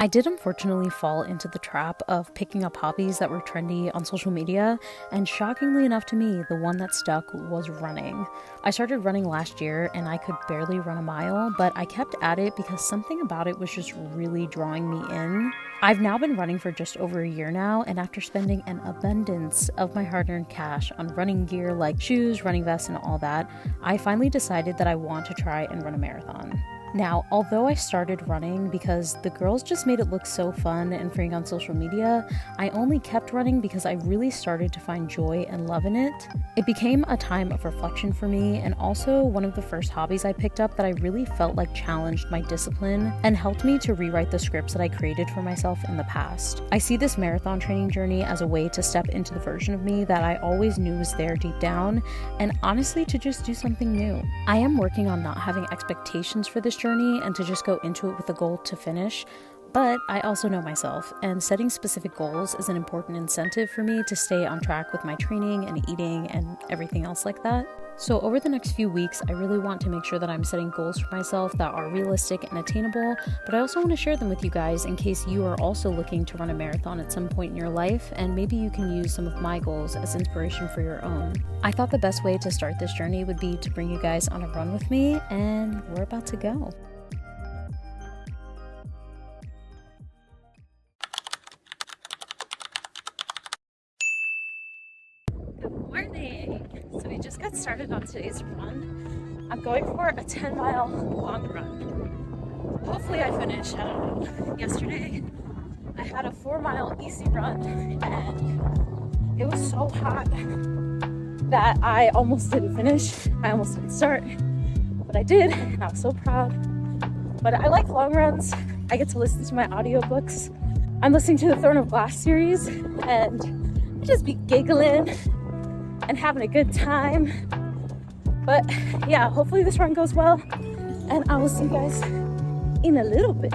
I did unfortunately fall into the trap of picking up hobbies that were trendy on social media, and shockingly enough to me, the one that stuck was running. I started running last year and I could barely run a mile, but I kept at it because something about it was just really drawing me in. I've now been running for just over a year now, and after spending an abundance of my hard-earned cash on running gear like shoes, running vests, and all that, I finally decided that I want to try and run a marathon. Now, although I started running because the girls just made it look so fun and freeing on social media, I only kept running because I really started to find joy and love in it. It became a time of reflection for me, and also one of the first hobbies I picked up that I really felt like challenged my discipline and helped me to rewrite the scripts that I created for myself in the past. I see this marathon training journey as a way to step into the version of me that I always knew was there deep down, and honestly to just do something new. I am working on not having expectations for this journey and to just go into it with a goal to finish, but I also know myself, and setting specific goals is an important incentive for me to stay on track with my training and eating and everything else like that. So over the next few weeks, I really want to make sure that I'm setting goals for myself that are realistic and attainable, but I also want to share them with you guys in case you are also looking to run a marathon at some point in your life, and maybe you can use some of my goals as inspiration for your own. I thought the best way to start this journey would be to bring you guys on a run with me, and we're about to go. Morning! So we just got started on today's run. I'm going for a 10-mile long run. Hopefully I finish. I don't know. Yesterday I had a 4-mile easy run and it was so hot that I almost didn't finish. I almost didn't start, but I did and I was so proud. But I like long runs. I get to listen to my audiobooks. I'm listening to the Throne of Glass series and I just be giggling and having a good time. But yeah, hopefully this run goes well, and I will see you guys in a little bit.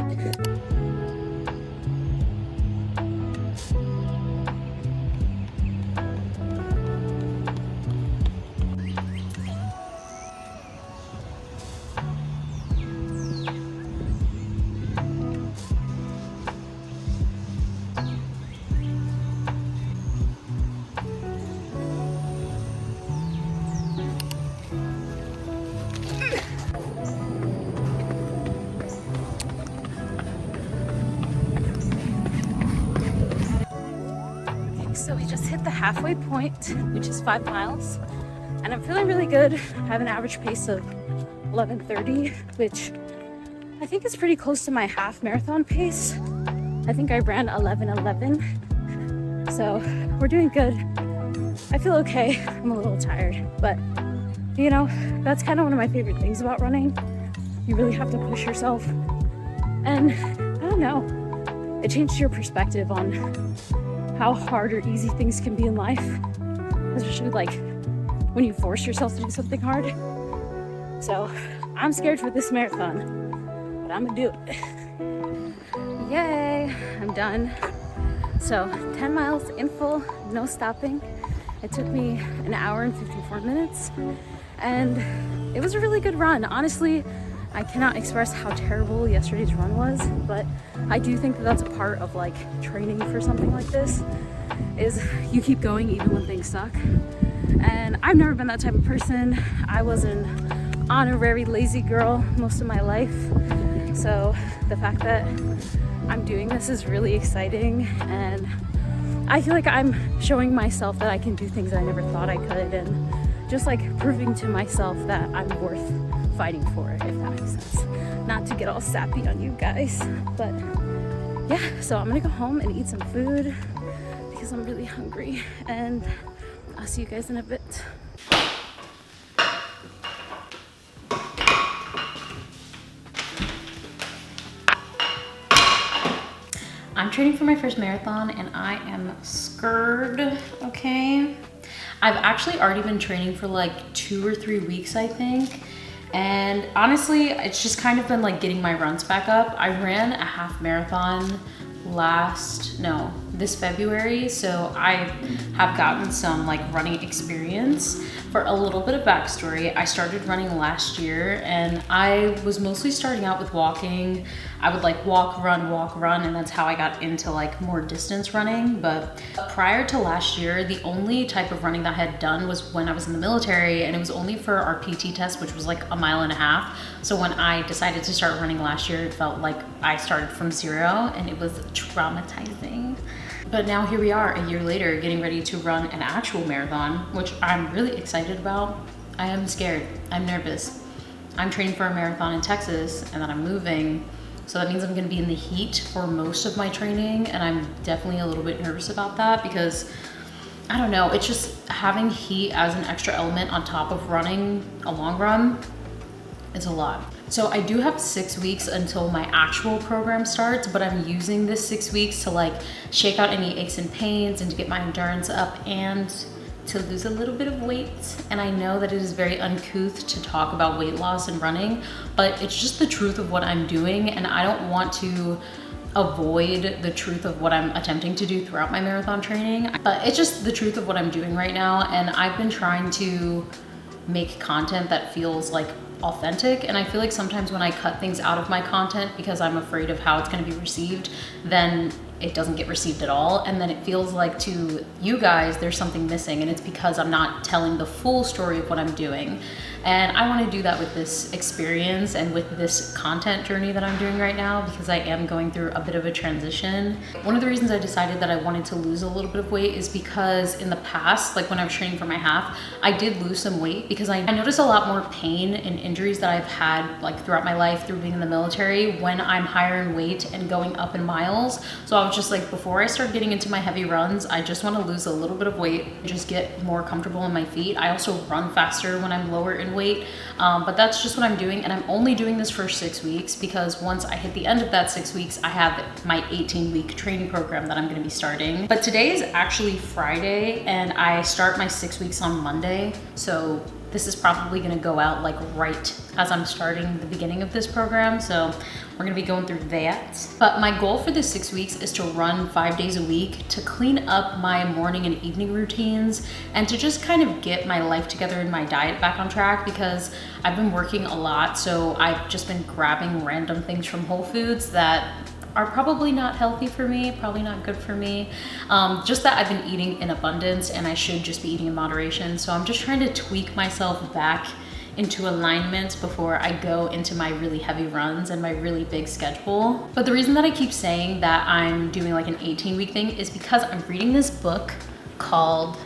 So we just hit the halfway point, which is 5 miles, and I'm feeling really good. I have an average pace of 11:30, which I think is pretty close to my half marathon pace. I think I ran 11:11, so we're doing good. I feel okay. I'm a little tired, but you know, that's kind of one of my favorite things about running. You really have to push yourself, and I don't know, it changed your perspective on how hard or easy things can be in life, especially like when you force yourself to do something hard. So I'm scared for this marathon, but I'm gonna do it. Yay, I'm done. So 10 miles in full, no stopping. It took me an hour and 54 minutes, and it was a really good run. Honestly, I cannot express how terrible yesterday's run was, but I do think that that's a part of like training for something like this, is you keep going even when things suck. And I've never been that type of person. I was an honorary lazy girl most of my life. So the fact that I'm doing this is really exciting, and I feel like I'm showing myself that I can do things that I never thought I could, and just like proving to myself that I'm worth fighting for, if that makes sense. Not to get all sappy on you guys, but yeah, so I'm gonna go home and eat some food because I'm really hungry, and I'll see you guys in a bit. I'm training for my first marathon and I am scared, okay? I've actually already been training for like 2 or 3 weeks, I think. And honestly, it's just kind of been like getting my runs back up. I ran a half marathon this February, so I have gotten some like running experience. For a little bit of backstory, I started running last year, and I was mostly starting out with walking. I would like walk, run, and that's how I got into like more distance running. But prior to last year, the only type of running that I had done was when I was in the military, and it was only for our PT test, which was like a mile and a half. So when I decided to start running last year, it felt like I started from zero, and it was traumatizing. But now here we are a year later, getting ready to run an actual marathon, which I'm really excited about. I am scared, I'm nervous. I'm training for a marathon in Texas, and then I'm moving. So that means I'm gonna be in the heat for most of my training, and I'm definitely a little bit nervous about that because I don't know, it's just having heat as an extra element on top of running a long run, it's a lot. So I do have 6 weeks until my actual program starts, but I'm using this 6 weeks to like shake out any aches and pains and to get my endurance up and to lose a little bit of weight. And I know that it is very uncouth to talk about weight loss and running, but it's just the truth of what I'm doing, and I don't want to avoid the truth of what I'm attempting to do throughout my marathon training. But it's just the truth of what I'm doing right now, and I've been trying to make content that feels like authentic, and I feel like sometimes when I cut things out of my content because I'm afraid of how it's going to be received, then it doesn't get received at all, and then it feels like to you guys there's something missing, and it's because I'm not telling the full story of what I'm doing. And I want to do that with this experience and with this content journey that I'm doing right now, because I am going through a bit of a transition. One of the reasons I decided that I wanted to lose a little bit of weight is because in the past, like when I was training for my half, I did lose some weight because I noticed a lot more pain and injuries that I've had like throughout my life through being in the military when I'm higher in weight and going up in miles. So I was just like, before I start getting into my heavy runs, I just want to lose a little bit of weight, just get more comfortable in my feet. I also run faster when I'm lower in weight, but that's just what I'm doing, and I'm only doing this for 6 weeks because once I hit the end of that 6 weeks, I have my 18-week training program that I'm going to be starting. But today is actually Friday, and I start my 6 weeks on Monday, so this is probably going to go out like right as I'm starting the beginning of this program, so we're going to be going through that. But my goal for this 6 weeks is to run 5 days a week, to clean up my morning and evening routines, and to just kind of get my life together and my diet back on track, because I've been working a lot, so I've just been grabbing random things from Whole Foods that are probably not healthy for me, probably not good for me. Just that I've been eating in abundance, and I should just be eating in moderation. So I'm just trying to tweak myself back into alignment before I go into my really heavy runs and my really big schedule. But the reason that I keep saying that I'm doing like an 18-week thing is because I'm reading this book called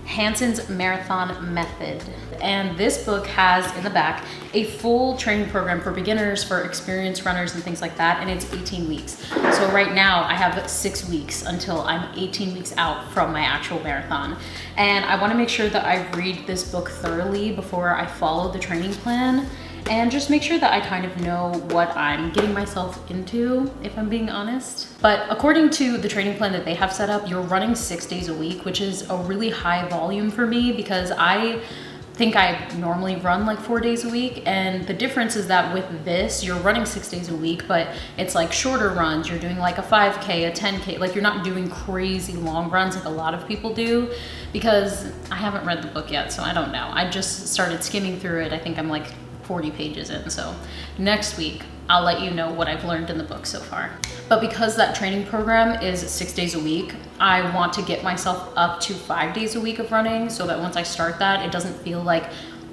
Hansen's Marathon Method. And this book has in the back a full training program for beginners, for experienced runners and things like that, and it's 18 weeks. So right now I have 6 weeks until I'm 18 weeks out from my actual marathon. And I want to make sure that I read this book thoroughly before I follow the training plan, and just make sure that I kind of know what I'm getting myself into, if I'm being honest. But according to the training plan that they have set up, you're running 6 days a week, which is a really high volume for me because I think I normally run like 4 days a week. And the difference is that with this, you're running 6 days a week, but it's like shorter runs. You're doing like a 5K, a 10K, like you're not doing crazy long runs like a lot of people do, because I haven't read the book yet, so I don't know. I just started skimming through it. I think I'm like 40 pages in, so next week I'll let you know what I've learned in the book so far. But because that training program is 6 days a week, I want to get myself up to 5 days a week of running, so that once I start that, it doesn't feel like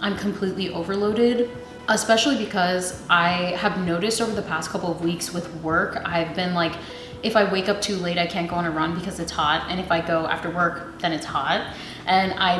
I'm completely overloaded. Especially because I have noticed over the past couple of weeks with work, I've been like, if I wake up too late, I can't go on a run because it's hot. And if I go after work, then it's hot. And I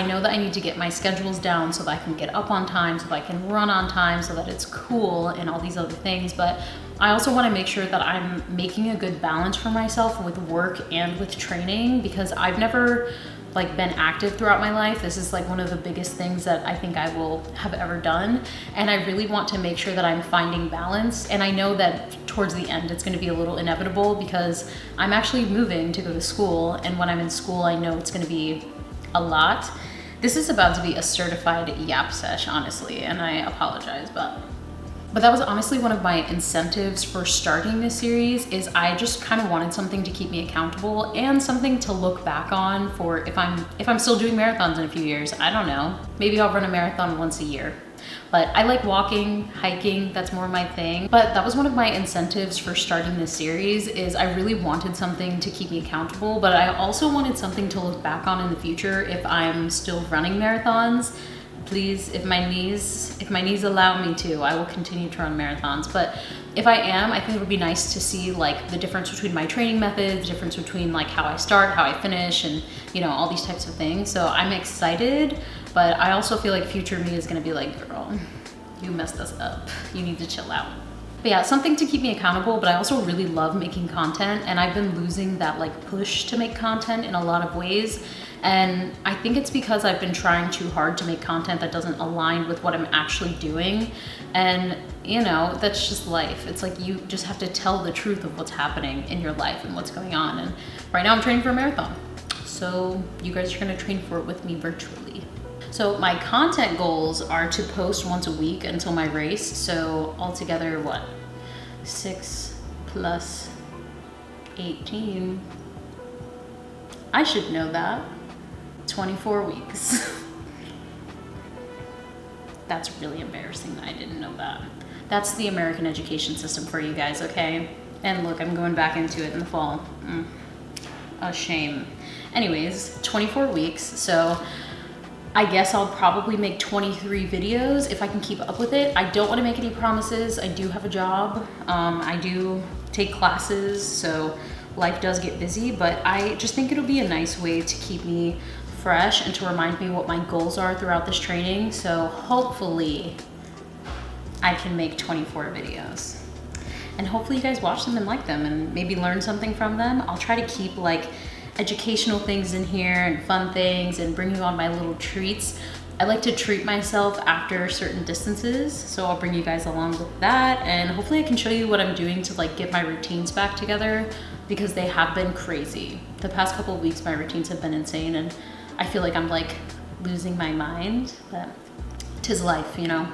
know that I need to get my schedules down so that I can get up on time, so that I can run on time, so that it's cool and all these other things. But I also want to make sure that I'm making a good balance for myself with work and with training, because I've never like been active throughout my life. This is like one of the biggest things that I think I will have ever done. And I really want to make sure that I'm finding balance. And I know that towards the end, it's going to be a little inevitable because I'm actually moving to go to school. And when I'm in school, I know it's going to be a lot. This is about to be a certified yap sesh, honestly, and I apologize, but But that was honestly one of my incentives for starting this series, is I just kind of wanted something to keep me accountable and something to look back on for if I'm still doing marathons in a few years. I don't know. Maybe I'll run a marathon once a year. But I like walking, hiking, that's more my thing. But that was one of my incentives for starting this series, is I really wanted something to keep me accountable, but I also wanted something to look back on in the future if I'm still running marathons. Please, if my knees allow me to, I will continue to run marathons. But if I am, I think it would be nice to see like the difference between my training methods, the difference between like how I start, how I finish, and you know, all these types of things. So I'm excited, but I also feel like future me is gonna be like, girl, you messed us up. You need to chill out. But yeah, something to keep me accountable, but I also really love making content, and I've been losing that like push to make content in a lot of ways. And I think it's because I've been trying too hard to make content that doesn't align with what I'm actually doing. And you know, that's just life. It's like you just have to tell the truth of what's happening in your life and what's going on. And right now I'm training for a marathon. So you guys are gonna train for it with me virtually. So my content goals are to post once a week until my race. So altogether, what? 6 plus 18. I should know that. 24 weeks. That's really embarrassing that I didn't know that. That's the American education system for you guys, okay? And look, I'm going back into it in the fall. A shame. Anyways, 24 weeks, so I guess I'll probably make 23 videos if I can keep up with it. I don't want to make any promises. I do have a job. I do take classes, so life does get busy, but I just think it'll be a nice way to keep me fresh and to remind me what my goals are throughout this training. So hopefully I can make 24 videos. And hopefully you guys watch them and like them and maybe learn something from them. I'll try to keep like educational things in here and fun things and bring you on my little treats. I like to treat myself after certain distances, so I'll bring you guys along with that, and hopefully I can show you what I'm doing to like get my routines back together, because they have been crazy. The past couple of weeks my routines have been insane, and I feel like I'm like losing my mind, but 'tis life, you know.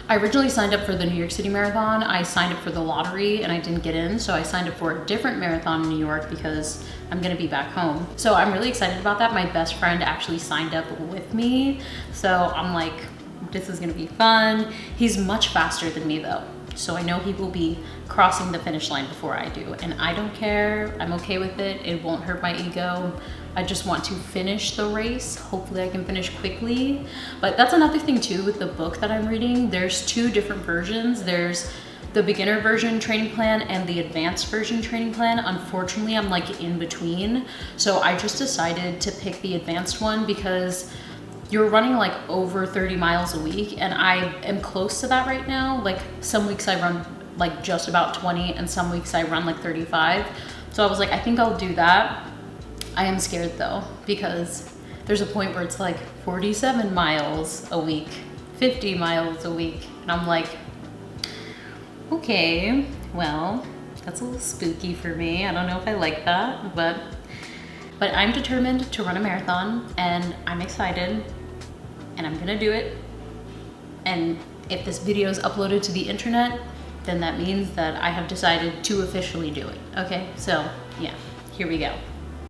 I originally signed up for the New York City Marathon. I signed up for the lottery and I didn't get in, so I signed up for a different marathon in New York because I'm gonna be back home. So I'm really excited about that. My best friend actually signed up with me, so I'm like, this is gonna be fun. He's much faster than me though, so I know he will be crossing the finish line before I do, and I don't care. I'm okay with it. It won't hurt my ego. I just want to finish the race. Hopefully I can finish quickly. But that's another thing too with the book that I'm reading. There's 2 different versions. There's the beginner version training plan and the advanced version training plan. Unfortunately, I'm like in between. So I just decided to pick the advanced one because you're running like over 30 miles a week, and I am close to that right now. Like some weeks I run like just about 20 and some weeks I run like 35. So I was like, I think I'll do that. I am scared though, because there's a point where it's like 47 miles a week, 50 miles a week. And I'm like, okay, well, that's a little spooky for me. I don't know if I like that, but I'm determined to run a marathon, and I'm excited, and I'm gonna do it. And if this video is uploaded to the internet, then that means that I have decided to officially do it. Okay, so yeah, here we go.